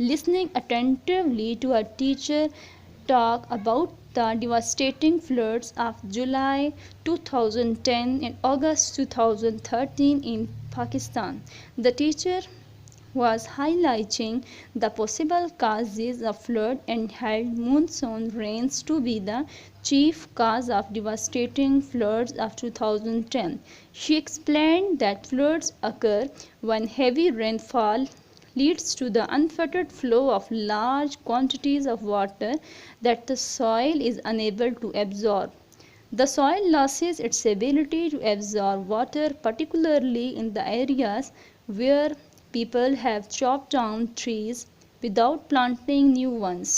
listening attentively to a teacher talk about the devastating floods of July 2010 and August 2013 in Pakistan. The teacher was highlighting the possible causes of flood and held monsoon rains to be the chief cause of devastating floods of 2010. She explained that floods occur when heavy rainfall leads to the unfettered flow of large quantities of water that the soil is unable to absorb. The soil loses its ability to absorb water, particularly in the areas where people have chopped down trees without planting new ones.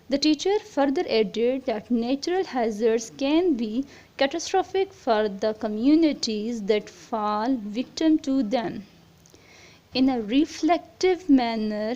The teacher further added that natural hazards can be catastrophic for the communities that fall victim to them. In a reflective manner,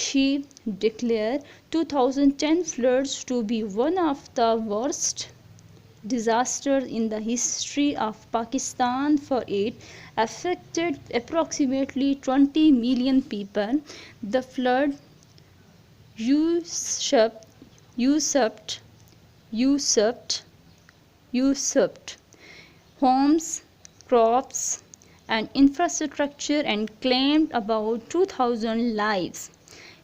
She declared 2010 floods to be one of the worst disasters in the history of Pakistan, for it affected approximately 20 million people. The flood usurped homes, crops and infrastructure and claimed about 2,000 lives.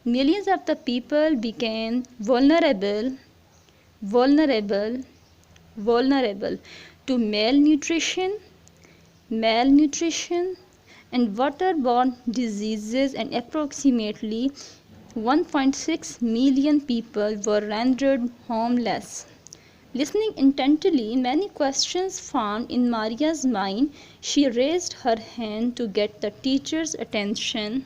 Millions of the people became vulnerable to malnutrition and waterborne diseases, and approximately 1.6 million people were rendered homeless. Listening intently, many questions formed in Maria's mind. She raised her hand to get the teacher's attention.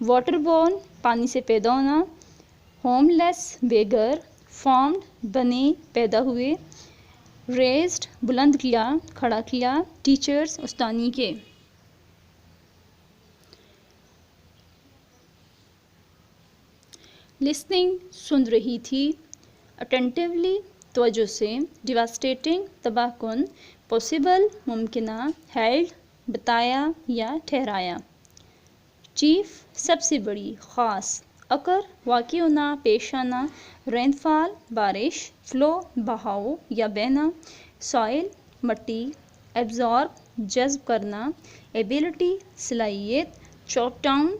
Water born پانی سے پیدا ہونا، home لیس بےگھر، formed بنے پیدا ہوئے، raised بلند کیا کھڑا کیا، ٹیچرز استانی کے۔ لسننگ سن رہی تھی، اٹینٹیولی توجہ سے، ڈیواسٹیٹنگ تباہ کن، پاسبل ممکنہ، ہیلڈ بتایا یا ٹھہرایا، چیف سب سے بڑی، خاص، اکر واقع ہونا پیش آنا، رین فال بارش، فلو بہاؤ یا بہنا، سوئل مٹی، ایبزارب جذب کرنا، ایبلٹی صلاحیت، چاپ ڈاؤن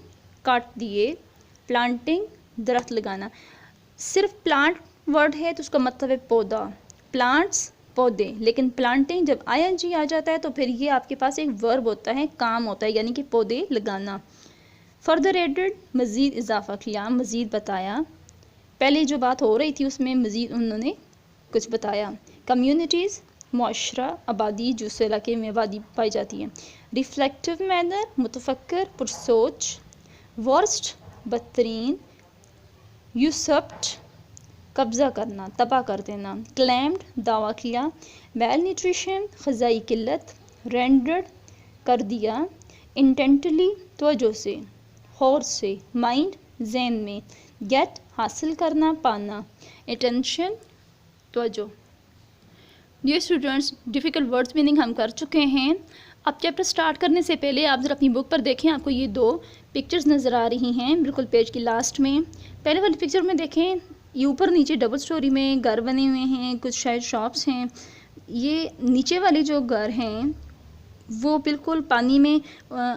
کاٹ دیے، پلانٹنگ درخت لگانا۔ صرف پلانٹ ورڈ ہے تو اس کا مطلب ہے پودا، پلانٹس پودے، لیکن پلانٹنگ جب آئی این جی آ جاتا ہے تو پھر یہ آپ کے پاس ایک ورب ہوتا ہے، کام ہوتا ہے، یعنی کہ پودے لگانا۔ فردر ایڈڈ مزید اضافہ کیا، مزید بتایا، پہلے جو بات ہو رہی تھی اس میں مزید انہوں نے کچھ بتایا۔ کمیونٹیز معاشرہ آبادی جو اس علاقے میں آبادی پائی جاتی ہے۔ ریفلیکٹیو مینر متفکر پرسوچ، ورسٹ بدترین، یوسپٹ قبضہ کرنا تباہ کر دینا، کلیمڈ دعویٰ کیا، میل نیوٹریشن غذائی قلت، رینڈرڈ کر دیا، انٹینٹلی توجہ سے، ہورس سے، مائنڈ ذہن میں، گیٹ حاصل کرنا پانا، اٹینشن توجہ۔ Dear students, difficult words meaning ہم کر چکے ہیں۔ اب چیپٹر سٹارٹ کرنے سے پہلے آپ ذرا اپنی بک پر دیکھیں، آپ کو یہ دو پکچرز نظر آ رہی ہیں بالکل پیج کی لاسٹ میں۔ پہلے والی پکچر میں دیکھیں، یہ اوپر نیچے ڈبل سٹوری میں گھر بنے ہوئے ہیں، کچھ شاید شاپس ہیں۔ یہ نیچے والے جو گھر ہیں وہ بالکل پانی میں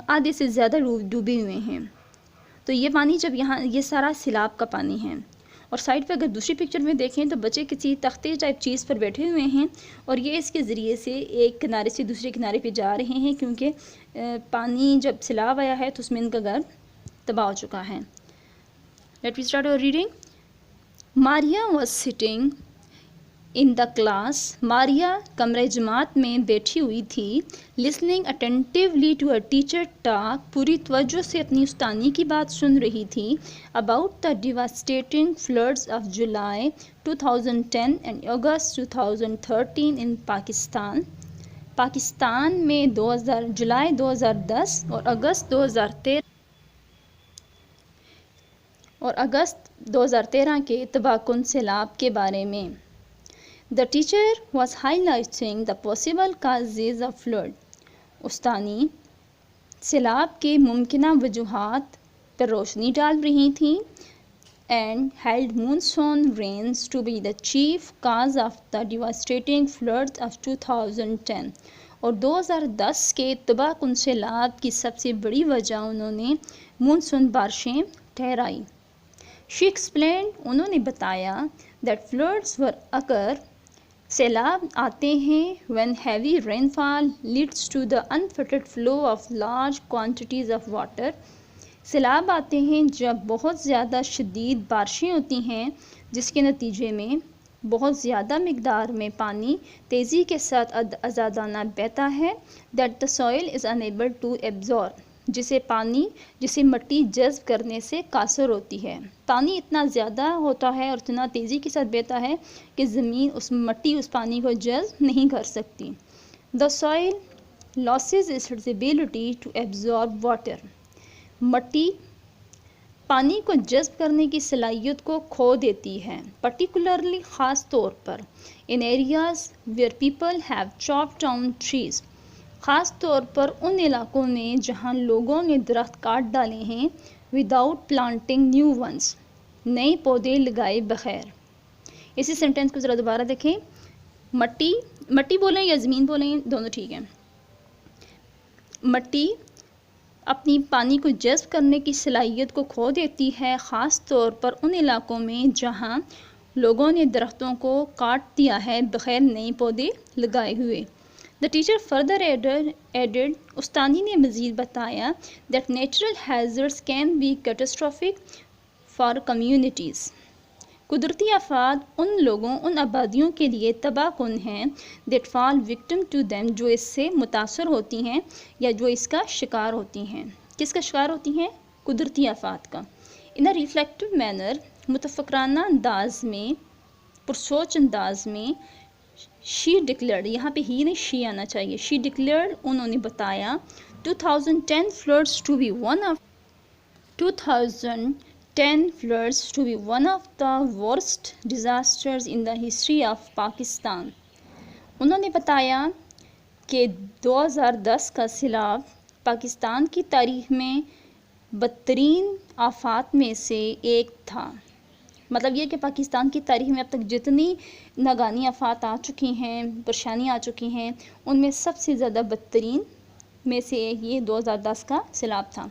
آدھے سے زیادہ ڈوبے ہوئے ہیں، تو یہ پانی جب یہاں یہ سارا سیلاب کا پانی ہے۔ اور سائڈ پہ اگر دوسری پکچر میں دیکھیں تو بچے کسی تختے ٹائپ چیز پر بیٹھے ہوئے ہیں اور یہ اس کے ذریعے سے ایک کنارے سے دوسرے کنارے پہ جا رہے ہیں، کیونکہ پانی جب سیلاب آیا ہے تو اس میں ان کا گھر تباہ ہو چکا ہے۔ Let we start our reading. Maria was sitting in the class, Maria کمرہ جماعت میں بیٹھی ہوئی تھی، listening attentively to her teacher talk, پوری توجہ سے اپنی استانی کی بات سن رہی تھی، about the devastating floods of July 2010 and August 2013 in Pakistan. Pakistan میں جولائی 2010 اور اگست 2013 کے تباہ کن سیلاب کے بارے میں۔ The teacher was highlighting the possible causes of flood. استانی سیلاب کے ممکنہ وجوہات پر روشنی ڈال رہی تھیں، and held monsoon rains to be the chief cause of the devastating floods of 2010. اور 2010 کے تباہ کن سیلاب کی سب سے بڑی وجہ انہوں نے مونسون بارشیں ٹھہرائی۔ She explained، انہوں نے بتایا، that floods were occur، سیلاب آتے ہیں when heavy rainfall leads to the unfettered flow of large quantities of water، سیلاب آتے ہیں جب بہت زیادہ شدید بارشیں ہوتی ہیں جس کے نتیجے میں بہت زیادہ مقدار میں پانی تیزی کے ساتھ آزادانہ بہتا ہے، that the soil is unable to absorb، جسے مٹی جذب کرنے سے قاصر ہوتی ہے۔ پانی اتنا زیادہ ہوتا ہے اور اتنا تیزی کے ساتھ بہتا ہے کہ زمین مٹی اس پانی کو جذب نہیں کر سکتی۔ The soil loses its ability to absorb water، مٹی پانی کو جذب کرنے کی صلاحیت کو کھو دیتی ہے، particularly خاص طور پر in areas where people have chopped down trees، خاص طور پر ان علاقوں میں جہاں لوگوں نے درخت کاٹ ڈالے ہیں، without planting new ones، نئے پودے لگائے بغیر۔ اسی سینٹینس کو ذرا دوبارہ دیکھیں، مٹی بولیں یا زمین بولیں دونوں ٹھیک ہیں۔ مٹی اپنی پانی کو جذب کرنے کی صلاحیت کو کھو دیتی ہے، خاص طور پر ان علاقوں میں جہاں لوگوں نے درختوں کو کاٹ دیا ہے بغیر نئے پودے لگائے ہوئے۔ The teacher further added، استانی نے مزید بتایا، that natural hazards can be catastrophic for communities، قدرتی آفات ان آبادیوں کے لیے تباہ کن ہیں، that fall victim to them، جو اس سے متاثر ہوتی ہیں یا جو اس کا شکار ہوتی ہیں۔ کس کا شکار ہوتی ہیں؟ قدرتی آفات کا. ان اے ریفلیکٹو مینر، متفکرانہ انداز میں، پرسوچ انداز میں، شی ڈکلیئرڈ، یہاں پہ ہی نہیں شی آنا چاہیے، شی ڈکلیئرڈ، انہوں نے بتایا 2010 floods to be one of 2010 floods to be one of the worst disasters in the history of Pakistan. انہوں نے بتایا کہ 2010 کا سیلاب پاکستان کی تاریخ میں بدترین آفات میں سے ایک تھا. مطلب یہ کہ پاکستان کی تاریخ میں اب تک جتنی ناگہانی آفات آ چکی ہیں، پریشانیاں آ چکی ہیں، ان میں سب سے زیادہ بدترین میں سے یہ 2010 کا سیلاب تھا.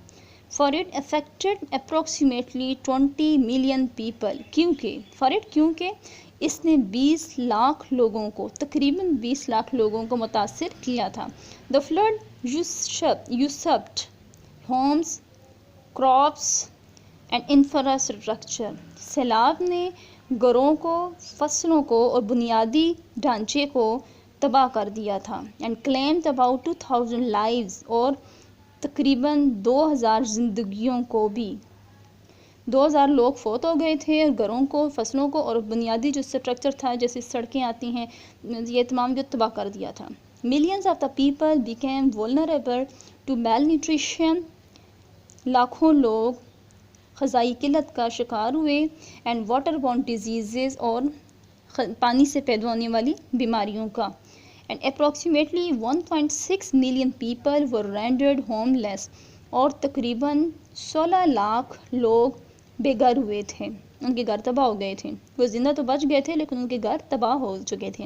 For it affected approximately 20 million people. کیونکہ اس نے 20 لاکھ لوگوں کو، تقریباً 20 لاکھ لوگوں کو متاثر کیا تھا. دا فلڈ یوسپٹ ہومز، کراپس اینڈ انفراسٹرکچر. سیلاب نے گھروں کو، فصلوں کو اور بنیادی ڈھانچے کو تباہ کر دیا تھا. اینڈ کلیمڈ اباؤٹ 2000 لائیوز، اور تقریباً 2000 زندگیوں کو بھی، 2000 لوگ فوت ہو گئے تھے، اور گھروں کو، فصلوں کو اور بنیادی جو اسٹرکچر تھا جیسے سڑکیں آتی ہیں، یہ تمام کو تباہ کر دیا تھا. Millions of the people became vulnerable to malnutrition. لاکھوں لوگ غذائی قلت کا شکار ہوئے. اینڈ واٹر بورن ڈیزیزز، اور پانی سے پیدا ہونے والی بیماریوں کا. And approximately 1.6 million people were rendered homeless. اور تقریباً 16 لاکھ لوگ بے گھر ہوئے تھے، ان کے گھر تباہ ہو گئے تھے. وہ زندہ تو بچ گئے تھے لیکن ان کے گھر تباہ ہو چکے تھے.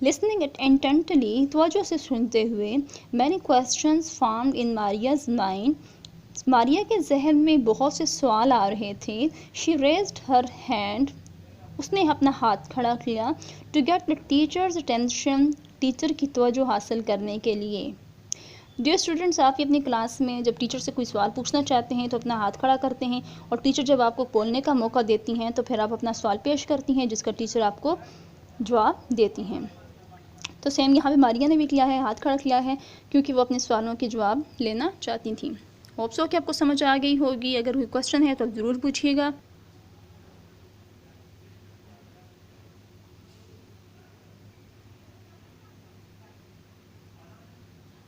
لسننگ انٹینٹلی، توجہ سے سنتے ہوئے، many questions formed in Maria's mind. ماریا کے ذہن میں بہت سے سوال آ رہے تھے. She raised her hand. اس نے اپنا ہاتھ کھڑا کیا. To get the teacher's attention. Teacher کی توجہ حاصل کرنے کے لیے. ڈیئر اسٹوڈنٹس، آپ بھی اپنی کلاس میں جب ٹیچر سے کوئی سوال پوچھنا چاہتے ہیں تو اپنا ہاتھ کھڑا کرتے ہیں، اور ٹیچر جب آپ کو بولنے کا موقع دیتی ہیں تو پھر آپ اپنا سوال پیش کرتی ہیں جس کا ٹیچر آپ کو جواب دیتی ہیں. تو سیم یہاں پہ ماریا نے بھی کیا ہے، ہاتھ کھڑا کیا ہے، کیونکہ وہ اپنے سوالوں کے جواب لینا چاہتی تھیں. ہوپ سو کہ آپ کو سمجھ آ گئی ہوگی. اگر کوئی کوشچن ہے تو ضرور پوچھیے گا.